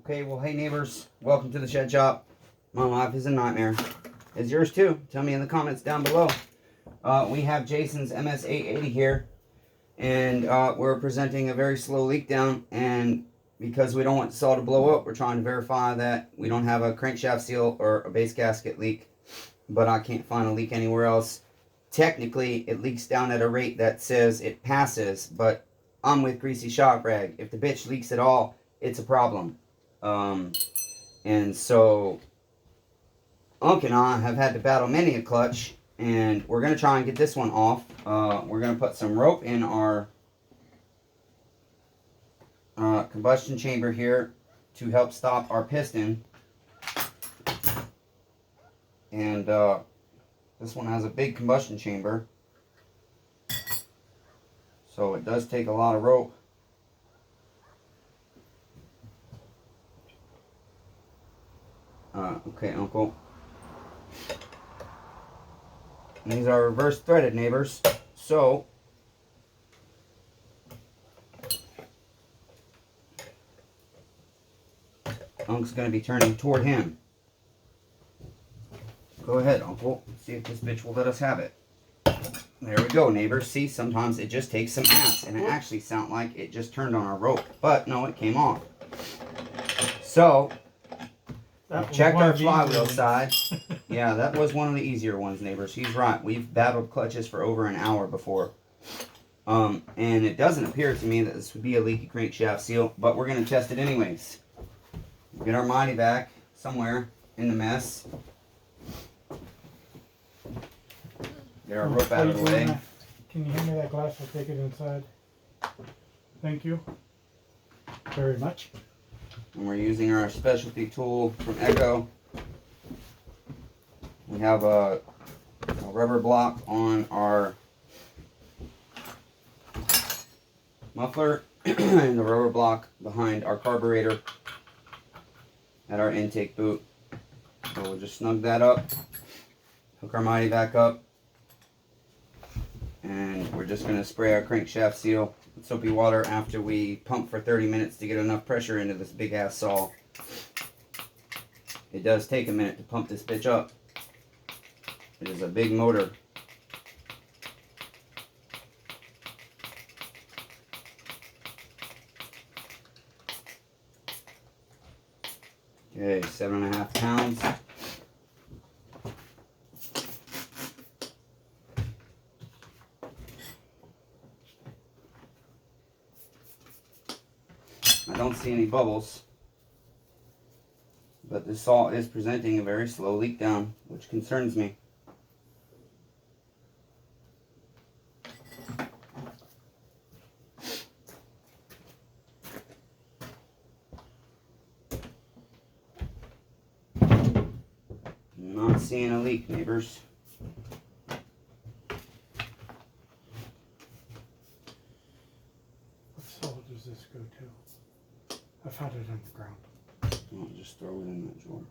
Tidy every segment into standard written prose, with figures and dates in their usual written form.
Okay, well, hey neighbors, welcome to the shed shop. My life is a nightmare. It's yours too. Tell me in the comments down below. We have Jason's MS880 here, and we're presenting a very slow leak down, and because we don't want the saw to blow up, we're trying to verify that we don't have a crankshaft seal or a base gasket leak, but I can't find a leak anywhere else. Technically, it leaks down at a rate that says it passes, but I'm with Greasy Shock Rag. If the bitch leaks at all, it's a problem. And so Unc and I have had to battle many a clutch, and we're going to try and get this one off. We're going to put some rope in our combustion chamber here to help stop our piston. And this one has a big combustion chamber, so it does take a lot of rope. Okay, Uncle. And these are reverse threaded, neighbors. So Unc's going to be turning toward him. Go ahead, Uncle. See if this bitch will let us have it. There we go, neighbors. See, sometimes it just takes some ass, and it actually sounded like it just turned on our rope. But no, it came off. So checked our flywheel side. Yeah, that was one of the easier ones, neighbors. He's right. We've battled clutches for over an hour before. And it doesn't appear to me that this would be a leaky crankshaft seal, but we're going to test it anyways. Get our mighty back somewhere in the mess. Get our rope out of the way. Can you hand me that glass? I'll take it inside. Thank you very much. And we're using our specialty tool from Echo. We have a rubber block on our muffler and the rubber block behind our carburetor at our intake boot. So we'll just snug that up, hook our mighty back up, and we're just going to spray our crankshaft seal with soapy water after we pump for 30 minutes to get enough pressure into this big ass saw. It does take a minute to pump this bitch up. It is a big motor. Okay, 7.5 pounds. I don't see any bubbles, but this saw is presenting a very slow leak down, which concerns me. Not seeing a leak, neighbors. What saw does this go to? I found it on the ground. I'll just throw it in that drawer.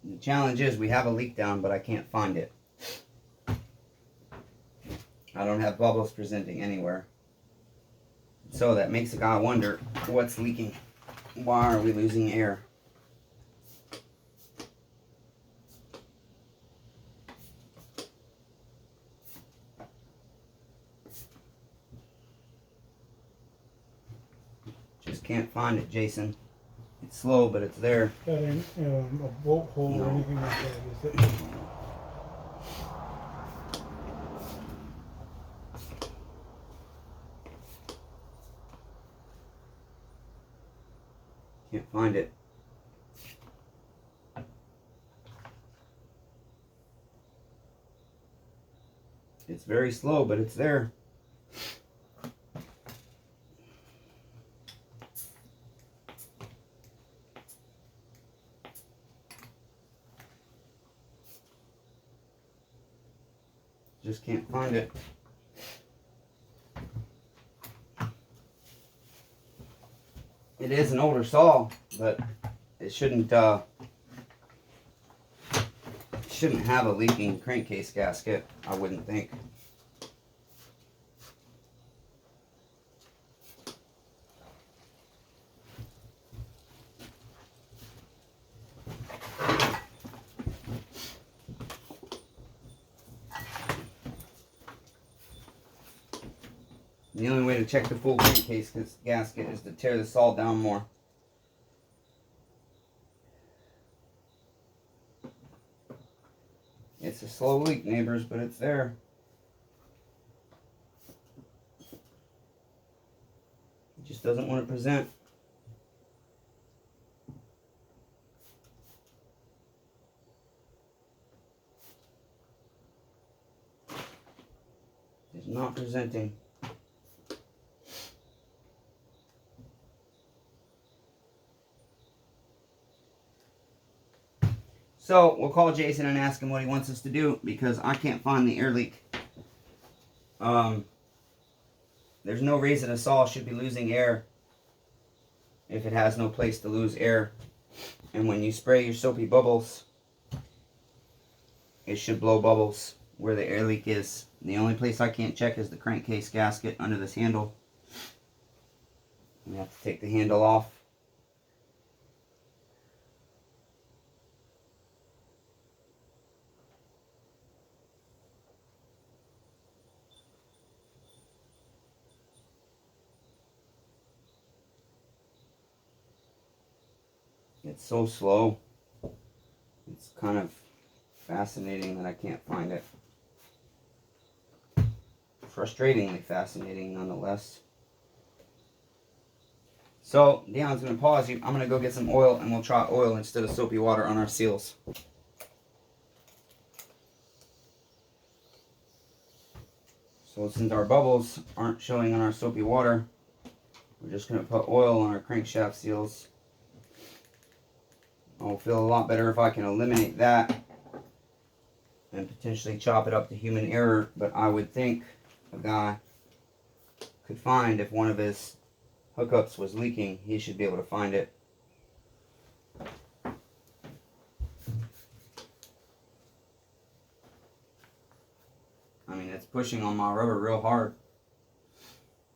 The challenge is we have a leak down, but I can't find it. I don't have bubbles presenting anywhere. So that makes a guy wonder what's leaking. Why are we losing air? Just can't find it, Jason. It's slow, but it's there. That ain't a bolt hole No. or anything like that, is it? Can't find it. It's very slow, but it's there. Just can't find it. It is an older saw, but it shouldn't have a leaking crankcase gasket, I wouldn't think. The only way to check the full crankcase gasket is to tear the saw down more. It's a slow leak, neighbors, but it's there. It just doesn't want to present. It's not presenting. So we'll call Jason and ask him what he wants us to do, because I can't find the air leak. There's no reason a saw should be losing air if it has no place to lose air. And when you spray your soapy bubbles, it should blow bubbles where the air leak is. The only place I can't check is the crankcase gasket under this handle. We have to take the handle off. It's so slow. It's kind of fascinating that I can't find it. Frustratingly fascinating nonetheless. So, Deion's going to pause you. I'm going to go get some oil, and we'll try oil instead of soapy water on our seals. So since our bubbles aren't showing on our soapy water, we're just going to put oil on our crankshaft seals. I'll feel a lot better if I can eliminate that and potentially chop it up to human error, but I would think a guy could find if one of his hookups was leaking, he should be able to find it. I mean, it's pushing on my rubber real hard,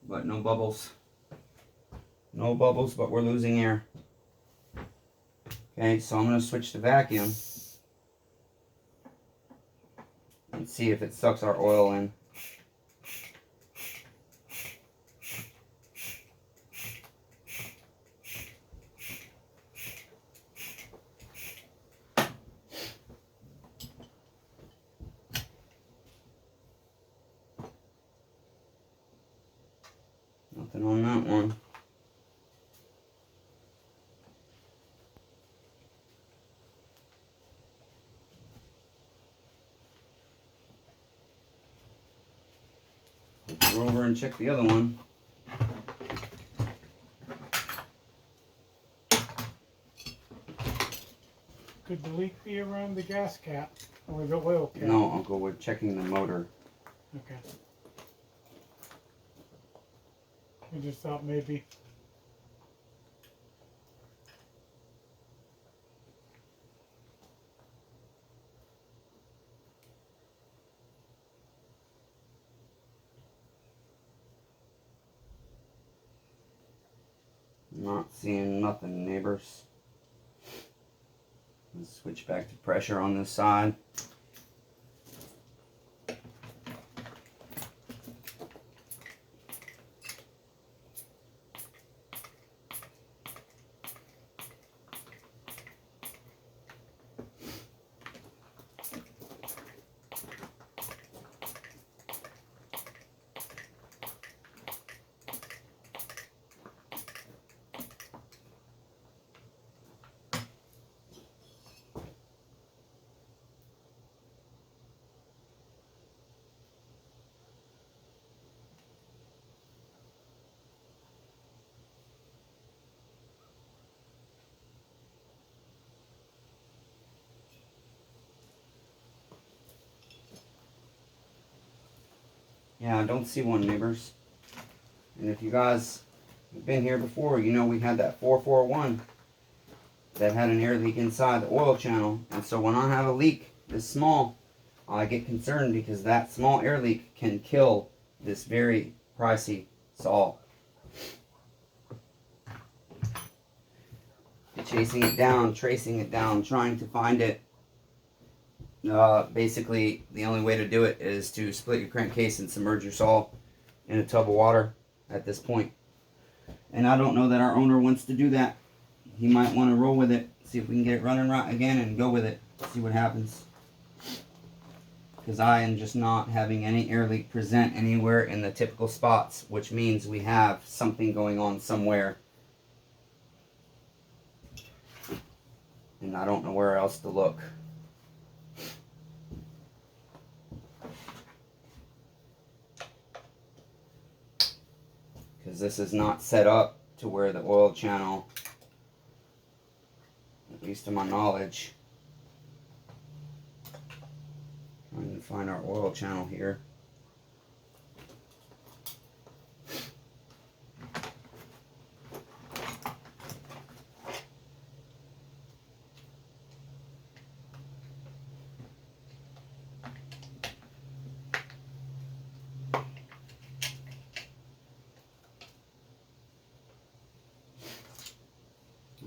but no bubbles. No bubbles, but we're losing air. Okay, so I'm going to switch to vacuum and see if it sucks our oil in. Nothing on that one. Go over and check the other one. Could the leak be around the gas cap or the oil cap? No, I'll go with checking the motor. Okay. I just thought maybe. Not seeing nothing, neighbors. Let's switch back to pressure on this side. Yeah, I don't see one, neighbors. And if you guys We've been here before. You know, we had that 441 that had an air leak inside the oil channel. And so when I have a leak this small, I get concerned because that small air leak can kill this very pricey saw. Chasing it down, tracing it down, trying to find it. Basically, the only way to do it is to split your crankcase and submerge your saw in a tub of water at this point. And I don't know that our owner wants to do that. He might want to roll with it, see if we can get it running right again and go with it, see what happens. Because I am just not having any air leak present anywhere in the typical spots, which means we have something going on somewhere. And I don't know where else to look. Because this is not set up to where the oil channel, at least to my knowledge, trying to find our oil channel here.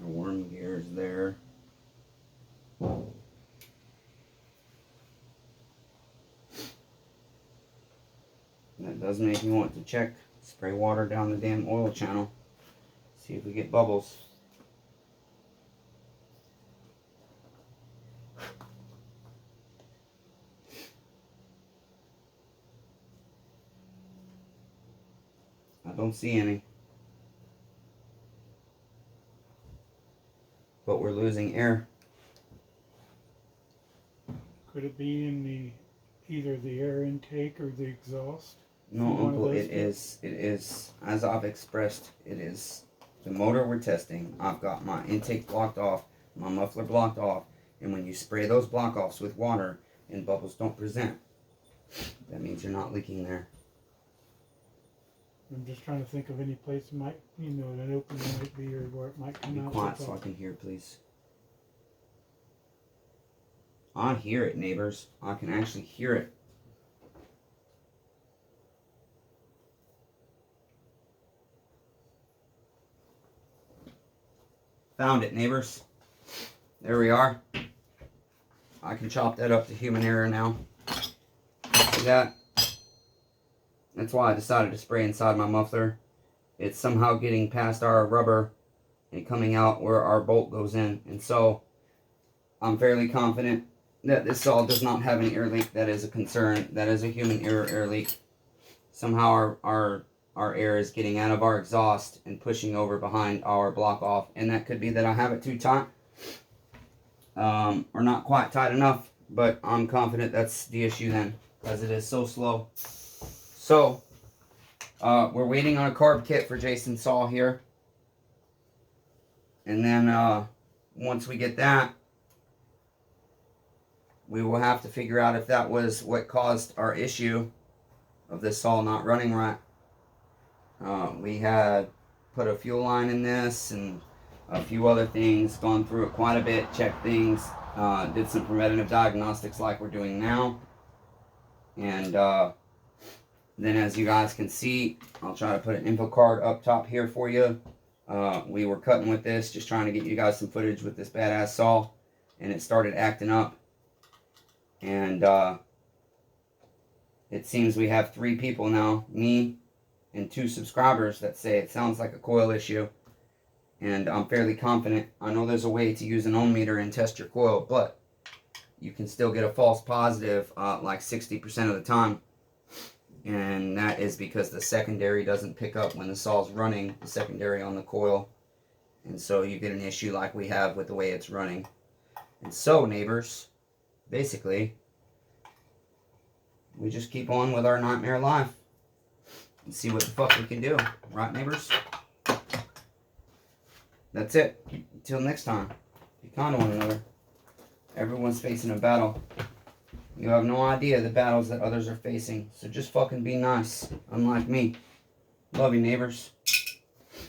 Our worm gear is there. That does make me want to check, spray water down the damn oil channel, see if we get bubbles. I don't see any. But we're losing air. Could it be in the either the air intake or the exhaust? No, Uncle, it is, as I've expressed, it is the motor we're testing. I've got my intake blocked off, my muffler blocked off, and when you spray those block offs with water and bubbles don't present, that means you're not leaking there. I'm just trying to think of any place it might, you know, an opening might be or where it might come Be out. quiet so I can hear, please. I hear it, neighbors. I can actually hear it. Found it, neighbors. There we are. I can chop that up to human error now. See that? That's why I decided to spray inside my muffler. It's somehow getting past our rubber and coming out where our bolt goes in. And so I'm fairly confident that this saw does not have an air leak. That is a concern. That is a human error air leak. Somehow our air is getting out of our exhaust and pushing over behind our block off. And that could be that I have it too tight. Or not quite tight enough. But I'm confident that's the issue then, because it is so slow. So, we're waiting on a carb kit for Jason's saw here. And then, once we get that, we will have to figure out if that was what caused our issue of this saw not running right. We had put a fuel line in this and a few other things, gone through it quite a bit, checked things, did some preventative diagnostics like we're doing now. And, then as you guys can see, I'll try to put an info card up top here for you. We were cutting with this, just trying to get you guys some footage with this badass saw. And it started acting up. And it seems we have 3 people now, me and 2 subscribers, that say it sounds like a coil issue. And I'm fairly confident. I know there's a way to use an ohm meter and test your coil, but you can still get a false positive like 60% of the time. And that is because the secondary doesn't pick up when the saw's running, the secondary on the coil. And so you get an issue like we have with the way it's running. And so, neighbors, basically, we just keep on with our nightmare life and see what the fuck we can do. Right, neighbors? That's it. Until next time, be kind to one another. Everyone's facing a battle. You have no idea the battles that others are facing. So just fucking be nice, unlike me. Love you, neighbors.